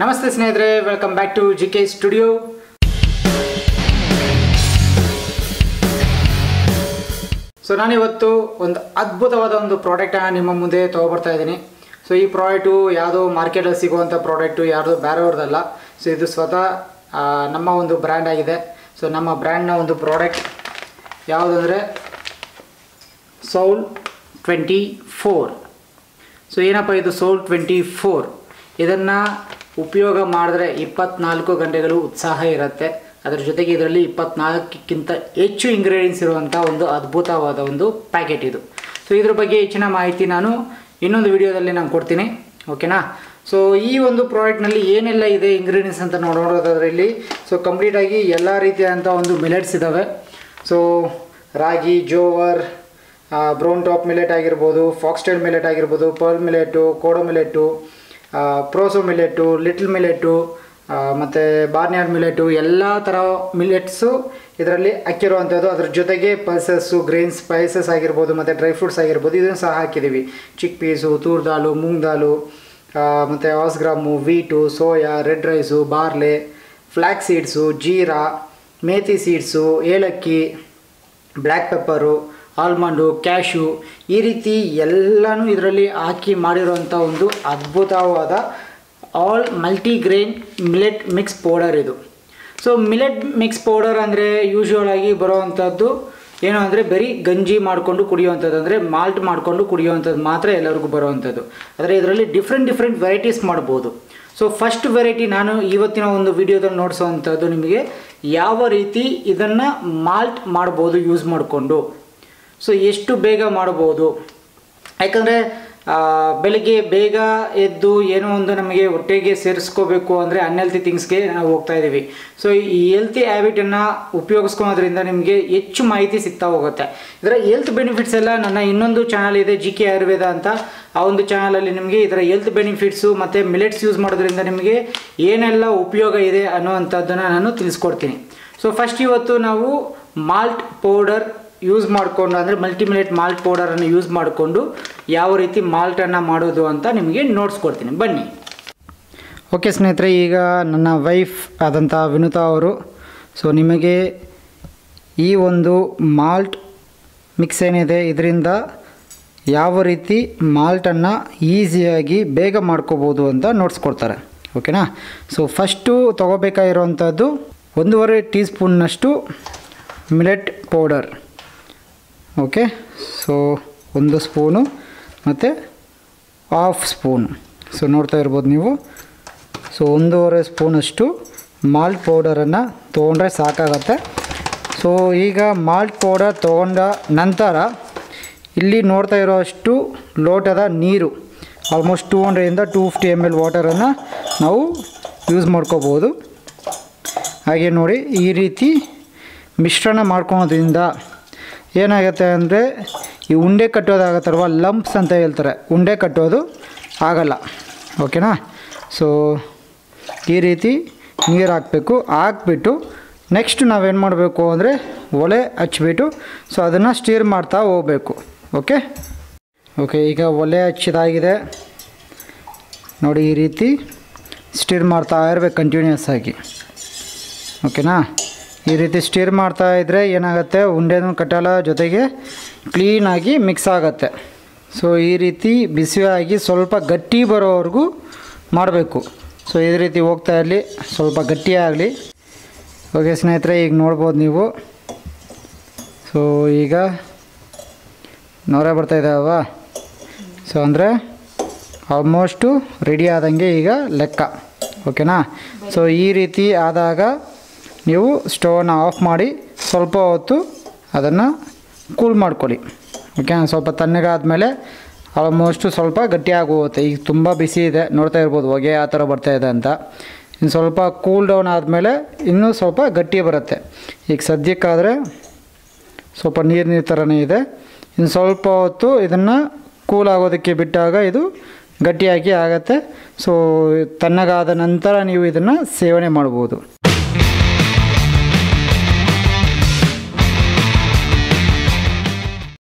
ನಮಸ್ತೆ ಸ್ನೇಹಿತರೆ, welcome back to GK studio. So ನಾನಿವತ್ತು ಒಂದು ಅದ್ಭುತವಾದ ಒಂದು ಪ್ರಾಡಕ್ಟನ್ನು ನಿಮ್ಮ ಮುಂದೆ ತೊಗೊಬರ್ತಾ ಇದ್ದೀನಿ. ಸೊ ಈ ಪ್ರಾಡಕ್ಟು ಯಾವುದೋ ಮಾರ್ಕೆಟಲ್ಲಿ ಸಿಗುವಂಥ ಪ್ರಾಡಕ್ಟು, ಯಾರ್ದು ಬೇರೆಯವ್ರದ್ದಲ್ಲ. ಸೊ ಇದು ಸ್ವತಃ ನಮ್ಮ ಒಂದು ಬ್ರ್ಯಾಂಡ್ ಆಗಿದೆ. ಸೊ ನಮ್ಮ ಬ್ರ್ಯಾಂಡ್ನ ಒಂದು ಪ್ರಾಡಕ್ಟ್ ಯಾವುದಂದರೆ Soul24. ಸೊ ಏನಪ್ಪ ಇದು Soul24? ಇದನ್ನು ಉಪಯೋಗ ಮಾಡಿದ್ರೆ 24 ಗಂಟೆಗಳು ಉತ್ಸಾಹ ಇರುತ್ತೆ. ಅದರ ಜೊತೆಗೆ ಇದರಲ್ಲಿ 24ಕ್ಕಿಂತ ಹೆಚ್ಚು ಇಂಗ್ರೀಡಿಯೆಂಟ್ಸ್ ಇರುವಂಥ ಒಂದು ಅದ್ಭುತವಾದ ಒಂದು ಪ್ಯಾಕೆಟ್ ಇದು. ಸೊ ಇದ್ರ ಬಗ್ಗೆ ಹೆಚ್ಚಿನ ಮಾಹಿತಿ ನಾನು ಇನ್ನೊಂದು ವಿಡಿಯೋದಲ್ಲಿ ನಾನು ಕೊಡ್ತೀನಿ, ಓಕೆನಾ. ಸೊ ಈ ಒಂದು ಪ್ರಾಡಕ್ಟ್ನಲ್ಲಿ ಏನೆಲ್ಲ ಇದೆ ಇಂಗ್ರೀಡಿಯೆಂಟ್ಸ್ ಅಂತ ನೋಡೋದ್ರಲ್ಲಿ ಸೊ ಕಂಪ್ಲೀಟಾಗಿ ಎಲ್ಲ ರೀತಿಯಾದಂಥ ಒಂದು ಮಿಲೆಟ್ಸ್ ಇದ್ದಾವೆ. ಸೊ ರಾಗಿ, ಜೋವರ್, ಬ್ರೌನ್ ಟಾಪ್ ಮಿಲೆಟ್ ಆಗಿರ್ಬೋದು, ಫಾಕ್ಸ್ಟೈಲ್ ಮಿಲೆಟ್ ಆಗಿರ್ಬೋದು, ಪರ್ಲ್ ಮಿಲೆಟು, ಕೋಡೋ ಮಿಲೆಟು, ಪ್ರೋಸೋ ಮಿಲೆಟು, ಲಿಟಲ್ ಮಿಲೆಟು ಮತ್ತು ಬಾರ್ನಿಯಾರ್ಡ್ ಮಿಲೆಟು, ಎಲ್ಲ ಥರ ಮಿಲೆಟ್ಸು ಇದರಲ್ಲಿ ಹಾಕಿರುವಂಥದ್ದು. ಅದ್ರ ಜೊತೆಗೆ ಪಲ್ಸಸ್ಸು, ಗ್ರೈನ್ಸ್, ಸ್ಪೈಸಸ್ ಆಗಿರ್ಬೋದು ಮತ್ತು ಡ್ರೈ ಫ್ರೂಟ್ಸ್ ಆಗಿರ್ಬೋದು, ಇದನ್ನು ಸಹ ಹಾಕಿದ್ದೀವಿ. ಚಿಕ್ ಪೀಸು, ತೂರ್ ದಾಲು, ಮೂಂಗ್ ದಾಲು ಮತ್ತು horse gram, wheat, soya, red rice, barley, flax seeds, ಜೀರಾ, ಮೇಥಿ ಸೀಡ್ಸು, ಏಲಕ್ಕಿ, ಬ್ಲ್ಯಾಕ್ ಪೆಪ್ಪರು, ಆಲ್ಮಂಡು, ಕ್ಯಾಶು, ಈ ರೀತಿ ಎಲ್ಲನೂ ಇದರಲ್ಲಿ ಹಾಕಿ ಮಾಡಿರೋಂಥ ಒಂದು ಅದ್ಭುತವಾದ all multigrain millet mix powder ಇದು. ಸೊ ಮಿಲೆಟ್ ಮಿಕ್ಸ್ ಪೌಡರ್ ಅಂದರೆ ಯೂಶ್ವಲ್ ಆಗಿ ಬರೋವಂಥದ್ದು ಏನು ಅಂದರೆ ಬರೀ ಗಂಜಿ ಮಾಡಿಕೊಂಡು ಕುಡಿಯುವಂಥದ್ದು, ಅಂದರೆ ಮಾಲ್ಟ್ ಮಾಡಿಕೊಂಡು ಕುಡಿಯುವಂಥದ್ದು ಮಾತ್ರ ಎಲ್ಲರಿಗೂ ಬರುವಂಥದ್ದು. ಆದರೆ ಇದರಲ್ಲಿ ಡಿಫ್ರೆಂಟ್ ವೆರೈಟೀಸ್ ಮಾಡ್ಬೋದು. ಸೊ ಫಸ್ಟ್ ವೆರೈಟಿ ನಾನು ಇವತ್ತಿನ ಒಂದು ವಿಡಿಯೋದಲ್ಲಿ ನೋಡಿಸೋವಂಥದ್ದು ನಿಮಗೆ ಯಾವ ರೀತಿ ಇದನ್ನು ಮಾಲ್ಟ್ ಮಾಡ್ಬೋದು ಯೂಸ್ ಮಾಡಿಕೊಂಡು. ಸೊ ಎಷ್ಟು ಬೇಗ ಮಾಡ್ಬೋದು, ಯಾಕಂದರೆ ಬೆಳಗ್ಗೆ ಬೇಗ ಎದ್ದು ಏನೋ ಒಂದು ನಮಗೆ ಹೊಟ್ಟೆಗೆ ಸೇರಿಸ್ಕೋಬೇಕು ಅಂದರೆ ಅನ್ಹೆಲ್ತಿ ಥಿಂಗ್ಸ್ಗೆ ನಾವು ಹೋಗ್ತಾ ಇದ್ದೀವಿ. ಸೊ ಈ ಹೆಲ್ತಿ ಹ್ಯಾಬಿಟನ್ನು ಉಪಯೋಗಿಸ್ಕೊಳೋದ್ರಿಂದ ನಿಮಗೆ ಹೆಚ್ಚು ಮಾಹಿತಿ ಸಿಗ್ತಾ ಹೋಗುತ್ತೆ. ಇದರ ಹೆಲ್ತ್ ಬೆನಿಫಿಟ್ಸ್ ಎಲ್ಲ ನನ್ನ ಇನ್ನೊಂದು ಚಾನಲ್ ಇದೆ, ಜಿಕೆ ಆಯುರ್ವೇದ ಅಂತ. ಆ ಒಂದು ಚಾನಲಲ್ಲಿ ನಿಮಗೆ ಇದರ ಹೆಲ್ತ್ ಬೆನಿಫಿಟ್ಸು ಮತ್ತು ಮಿಲೆಟ್ಸ್ ಯೂಸ್ ಮಾಡೋದ್ರಿಂದ ನಿಮಗೆ ಏನೆಲ್ಲ ಉಪಯೋಗ ಇದೆ ಅನ್ನೋವಂಥದ್ದನ್ನು ನಾನು ತಿಳಿಸ್ಕೊಡ್ತೀನಿ. ಸೊ ಫಸ್ಟ್ ಇವತ್ತು ನಾವು ಮಾಲ್ಟ್ ಪೌಡರ್ ಯೂಸ್ ಮಾಡಿಕೊಂಡು, ಅಂದರೆ ಮಲ್ಟಿಮಿಲೆಟ್ ಮಾಲ್ಟ್ ಪೌಡರನ್ನು ಯೂಸ್ ಮಾಡಿಕೊಂಡು ಯಾವ ರೀತಿ ಮಾಲ್ಟನ್ನು ಮಾಡೋದು ಅಂತ ನಿಮಗೆ ನೋಡ್ಸ್ಕೊಡ್ತೀನಿ, ಬನ್ನಿ. ಓಕೆ ಸ್ನೇಹಿತರೆ, ಈಗ ನನ್ನ ವೈಫ್ ಆದಂಥ ವಿನುತಾ ಅವರು ಸೊ ನಿಮಗೆ ಈ ಒಂದು ಮಾಲ್ಟ್ ಮಿಕ್ಸ್ ಏನಿದೆ ಇದರಿಂದ ಯಾವ ರೀತಿ ಮಾಲ್ಟನ್ನು ಈಸಿಯಾಗಿ ಬೇಗ ಮಾಡ್ಕೋಬೋದು ಅಂತ ನೋಡ್ಸ್ಕೊಡ್ತಾರೆ, ಓಕೆನಾ. ಸೊ ಫಸ್ಟು ತೊಗೋಬೇಕಾಗಿರೋವಂಥದ್ದು 1.5 ಟೀ ಸ್ಪೂನ್ನಷ್ಟು millet powder, okay. So 1 spoon ಮತ್ತು ಹಾಫ್ ಸ್ಪೂನು, ಸೊ ನೋಡ್ತಾ ಇರ್ಬೋದು ನೀವು. ಸೊ 1.5 ಸ್ಪೂನಷ್ಟು ಮಾಲ್ಟ್ ಪೌಡರನ್ನು ತೊಗೊಂಡ್ರೆ ಸಾಕಾಗತ್ತೆ. ಸೊ ಈಗ ಮಾಲ್ಟ್ ಪೌಡರ್ ತೊಗೊಂಡ ನಂತರ ಇಲ್ಲಿ ನೋಡ್ತಾ ಇರೋ ಅಷ್ಟು ಲೋಟದ ನೀರು, ಆಲ್ಮೋಸ್ಟ್ 200ಇಂದ 250 ml ವಾಟರನ್ನು ನಾವು ಯೂಸ್ ಮಾಡ್ಕೋಬೋದು. ಹಾಗೆ ನೋಡಿ, ಈ ರೀತಿ ಮಿಶ್ರಣ ಮಾಡ್ಕೊಳೋದ್ರಿಂದ ಏನಾಗುತ್ತೆ ಅಂದರೆ ಈ ಉಂಡೆ ಕಟ್ಟೋದಾಗತ್ತಲ್ವ, ಲಂಪ್ಸ್ ಅಂತ ಹೇಳ್ತಾರೆ, ಉಂಡೆ ಕಟ್ಟೋದು ಆಗಲ್ಲ, ಓಕೆನಾ. ಸೊ ಈ ರೀತಿ ನೀರು ಹಾಕಬೇಕು. ಹಾಕ್ಬಿಟ್ಟು ನೆಕ್ಸ್ಟ್ ನಾವೇನು ಮಾಡಬೇಕು ಅಂದರೆ ಒಲೆ ಹಚ್ಬಿಟ್ಟು ಸೊ ಅದನ್ನು ಸ್ಟೀರ್ ಮಾಡ್ತಾ ಹೋಗಬೇಕು, ಓಕೆ. ಈಗ ಒಲೆ ಹಚ್ಚಿದಾಗಿದೆ ನೋಡಿ, ಈ ರೀತಿ ಸ್ಟೀರ್ ಮಾಡ್ತಾ ಇರಬೇಕು ಕಂಟಿನ್ಯೂಸ್ ಆಗಿ, ಓಕೆನಾ. ಈ ರೀತಿ ಸ್ಟೀರ್ ಮಾಡ್ತಾ ಇದ್ದರೆ ಏನಾಗುತ್ತೆ, ಉಂಡೆನೂ ಕಟ್ಟಲ್ಲ, ಜೊತೆಗೆ ಕ್ಲೀನಾಗಿ ಮಿಕ್ಸ್ ಆಗುತ್ತೆ. ಸೊ ಈ ರೀತಿ ಬಿಸಿಯಾಗಿ ಸ್ವಲ್ಪ ಗಟ್ಟಿ ಬರೋವರೆಗೂ ಮಾಡಬೇಕು. ಸೊ ಈ ರೀತಿ ಹೋಗ್ತಾ ಇರಲಿ, ಸ್ವಲ್ಪ ಗಟ್ಟಿಯಾಗಲಿ. ಓಕೆ ಸ್ನೇಹಿತರೆ, ಈಗ ನೋಡ್ಬೋದು ನೀವು. ಸೊ ಈಗ ನೊರೆ ಬರ್ತಾಯಿದೆ ಅಲ್ವಾ, ಸೊ ಅಂದರೆ ಆಲ್ಮೋಸ್ಟು ರೆಡಿ ಆದಂಗೆ ಈಗ ಲೆಕ್ಕ, ಓಕೆನಾ. ಸೊ ಈ ರೀತಿ ಆದಾಗ ನೀವು ಸ್ಟವನ್ನು ಆಫ್ ಮಾಡಿ ಸ್ವಲ್ಪ ಹೊತ್ತು ಅದನ್ನು ಕೂಲ್ ಮಾಡ್ಕೊಳ್ಳಿ, ಓಕೆ. ಸ್ವಲ್ಪ ತಣ್ಣಗಾದಮೇಲೆ ಆಲ್ಮೋಸ್ಟು ಸ್ವಲ್ಪ ಗಟ್ಟಿಯಾಗಿ ಹೋಗುತ್ತೆ. ಈಗ ತುಂಬ ಬಿಸಿ ಇದೆ, ನೋಡ್ತಾ ಇರ್ಬೋದು ಹೊಗೆ ಆ ಥರ ಬರ್ತಾಯಿದೆ ಅಂತ. ಇನ್ನು ಸ್ವಲ್ಪ ಕೂಲ್ ಡೌನ್ ಆದಮೇಲೆ ಇನ್ನೂ ಸ್ವಲ್ಪ ಗಟ್ಟಿ ಬರುತ್ತೆ. ಈಗ ಸದ್ಯಕ್ಕಾದರೆ ಸ್ವಲ್ಪ ನೀರು ಥರನೇ ಇದೆ. ಇನ್ನು ಸ್ವಲ್ಪ ಹೊತ್ತು ಇದನ್ನು ಕೂಲ್ ಆಗೋದಕ್ಕೆ ಬಿಟ್ಟಾಗ ಇದು ಗಟ್ಟಿಯಾಗಿ ಆಗುತ್ತೆ. ಸೊ ತಣ್ಣಗಾದ ನಂತರ ನೀವು ಇದನ್ನು ಸೇವನೆ ಮಾಡ್ಬೋದು.